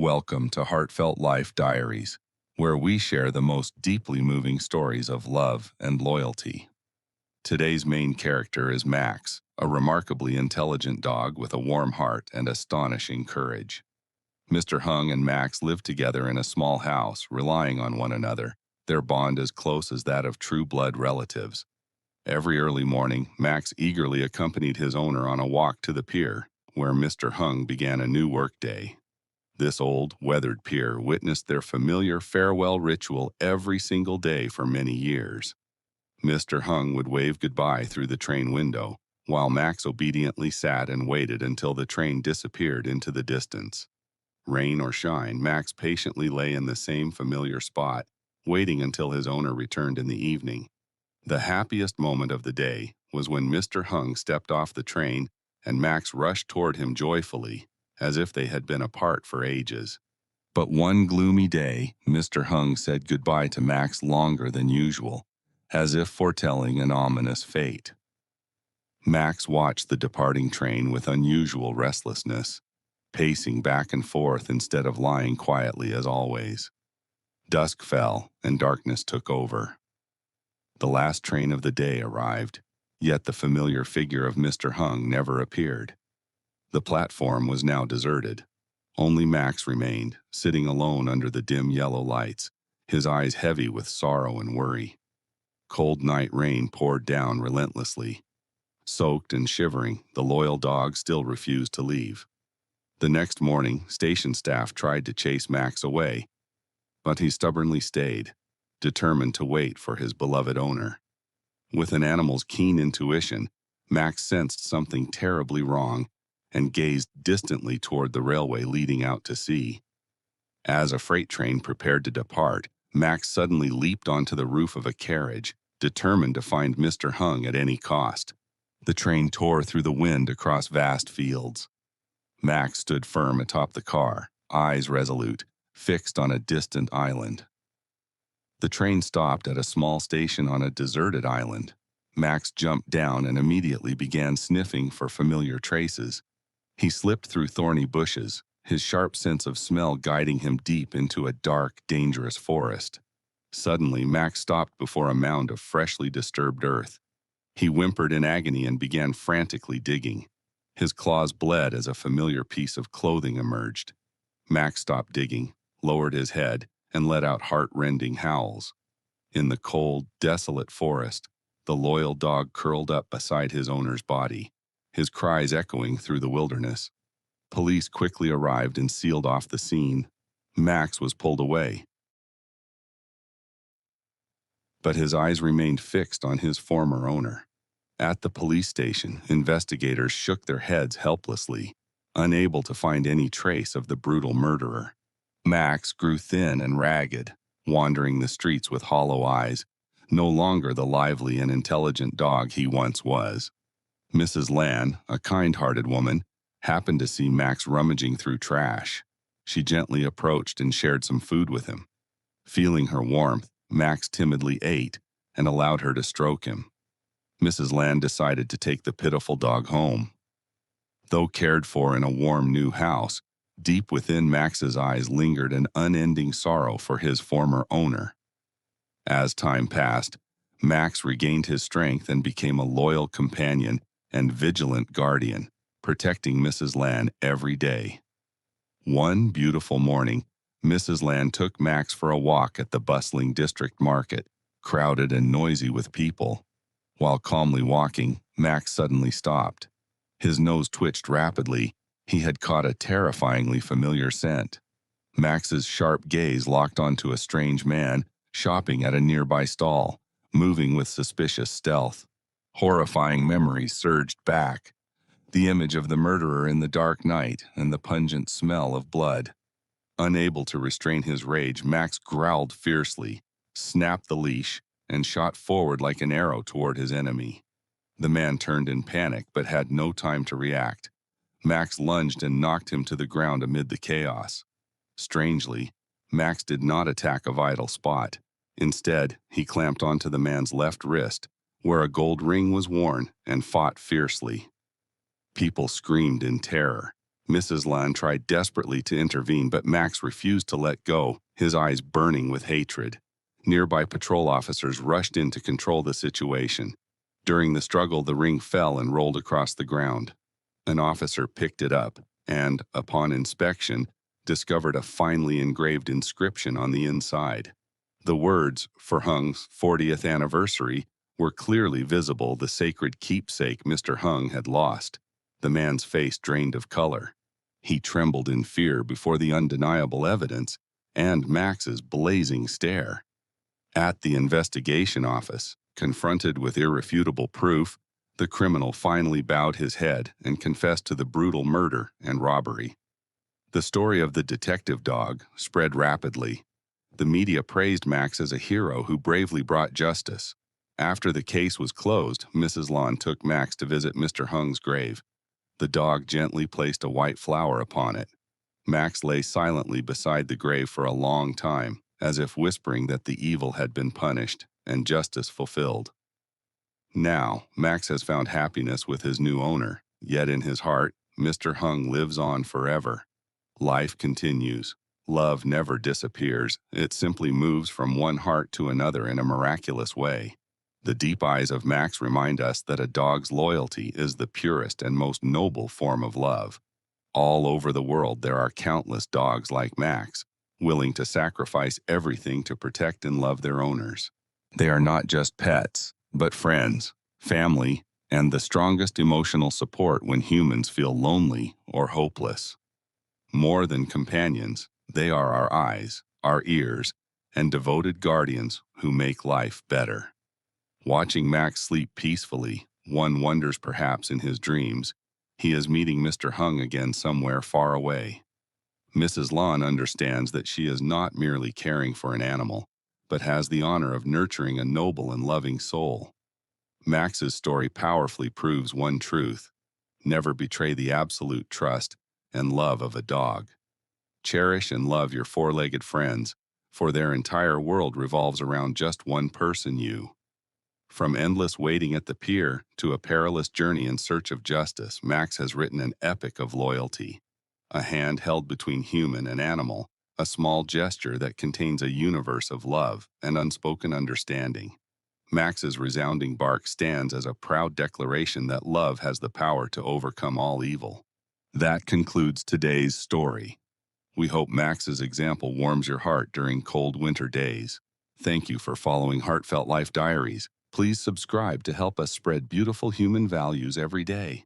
Welcome to Heartfelt Life Diaries, where we share the most deeply moving stories of love and loyalty. Today's main character is Max, a remarkably intelligent dog with a warm heart and astonishing courage. Mr. Hung and Max live together in a small house, relying on one another, their bond as close as that of true blood relatives. Every early morning, Max eagerly accompanied his owner on a walk to the pier, where Mr. Hung began a new workday. This old, weathered pier witnessed their familiar farewell ritual every single day for many years. Mr. Hung would wave goodbye through the train window, while Max obediently sat and waited until the train disappeared into the distance. Rain or shine, Max patiently lay in the same familiar spot, waiting until his owner returned in the evening. The happiest moment of the day was when Mr. Hung stepped off the train and Max rushed toward him joyfully, as if they had been apart for ages. But one gloomy day, Mr. Hung said goodbye to Max longer than usual, as if foretelling an ominous fate. Max watched the departing train with unusual restlessness, pacing back and forth instead of lying quietly as always. Dusk fell, and darkness took over. The last train of the day arrived, yet the familiar figure of Mr. Hung never appeared. The platform was now deserted. Only Max remained, sitting alone under the dim yellow lights, his eyes heavy with sorrow and worry. Cold night rain poured down relentlessly. Soaked and shivering, the loyal dog still refused to leave. The next morning, station staff tried to chase Max away, but he stubbornly stayed, determined to wait for his beloved owner. With an animal's keen intuition, Max sensed something terribly wrong and gazed distantly toward the railway leading out to sea. As a freight train prepared to depart, Max suddenly leaped onto the roof of a carriage, determined to find Mr. Hung at any cost. The train tore through the wind across vast fields. Max stood firm atop the car, eyes resolute, fixed on a distant island. The train stopped at a small station on a deserted island. Max jumped down and immediately began sniffing for familiar traces. He slipped through thorny bushes, his sharp sense of smell guiding him deep into a dark, dangerous forest. Suddenly, Max stopped before a mound of freshly disturbed earth. He whimpered in agony and began frantically digging. His claws bled as a familiar piece of clothing emerged. Max stopped digging, lowered his head, and let out heart-rending howls. In the cold, desolate forest, the loyal dog curled up beside his owner's body, his cries echoing through the wilderness. Police quickly arrived and sealed off the scene. Max was pulled away, but his eyes remained fixed on his former owner. At the police station, investigators shook their heads helplessly, unable to find any trace of the brutal murderer. Max grew thin and ragged, wandering the streets with hollow eyes, no longer the lively and intelligent dog he once was. Mrs. Lan, a kind-hearted woman, happened to see Max rummaging through trash. She gently approached and shared some food with him. Feeling her warmth, Max timidly ate and allowed her to stroke him. Mrs. Lan decided to take the pitiful dog home. Though cared for in a warm new house, deep within Max's eyes lingered an unending sorrow for his former owner. As time passed, Max regained his strength and became a loyal companion and vigilant guardian, protecting Mrs. Lan every day. One beautiful morning, Mrs. Lan took Max for a walk at the bustling district market, crowded and noisy with people. While calmly walking, Max suddenly stopped. His nose twitched rapidly. He had caught a terrifyingly familiar scent. Max's sharp gaze locked onto a strange man shopping at a nearby stall, moving with suspicious stealth. Horrifying memories surged back. The image of the murderer in the dark night and the pungent smell of blood. Unable to restrain his rage, Max growled fiercely, snapped the leash, and shot forward like an arrow toward his enemy. The man turned in panic but had no time to react. Max lunged and knocked him to the ground amid the chaos. Strangely, Max did not attack a vital spot. Instead, he clamped onto the man's left wrist, where a gold ring was worn, and fought fiercely. People screamed in terror. Mrs. Lund tried desperately to intervene, but Max refused to let go, his eyes burning with hatred. Nearby patrol officers rushed in to control the situation. During the struggle, the ring fell and rolled across the ground. An officer picked it up and, upon inspection, discovered a finely engraved inscription on the inside. The words, "For Hung's 40th anniversary," were clearly visible, the sacred keepsake Mr. Hung had lost. The man's face drained of color. He trembled in fear before the undeniable evidence and Max's blazing stare. At the investigation office, confronted with irrefutable proof, the criminal finally bowed his head and confessed to the brutal murder and robbery. The story of the detective dog spread rapidly. The media praised Max as a hero who bravely brought justice. After the case was closed, Mrs. Lon took Max to visit Mr. Hung's grave. The dog gently placed a white flower upon it. Max lay silently beside the grave for a long time, as if whispering that the evil had been punished and justice fulfilled. Now, Max has found happiness with his new owner, yet in his heart, Mr. Hung lives on forever. Life continues. Love never disappears, it simply moves from one heart to another in a miraculous way. The deep eyes of Max remind us that a dog's loyalty is the purest and most noble form of love. All over the world there are countless dogs like Max, willing to sacrifice everything to protect and love their owners. They are not just pets, but friends, family, and the strongest emotional support when humans feel lonely or hopeless. More than companions, they are our eyes, our ears, and devoted guardians who make life better. Watching Max sleep peacefully, one wonders perhaps in his dreams, he is meeting Mr. Hung again somewhere far away. Mrs. Lon understands that she is not merely caring for an animal, but has the honor of nurturing a noble and loving soul. Max's story powerfully proves one truth: never betray the absolute trust and love of a dog. Cherish and love your four-legged friends, for their entire world revolves around just one person, you. From endless waiting at the pier to a perilous journey in search of justice, Max has written an epic of loyalty. A hand held between human and animal, a small gesture that contains a universe of love and unspoken understanding. Max's resounding bark stands as a proud declaration that love has the power to overcome all evil. That concludes today's story. We hope Max's example warms your heart during cold winter days. Thank you for following Heartfelt Life Diaries. Please subscribe to help us spread beautiful human values every day.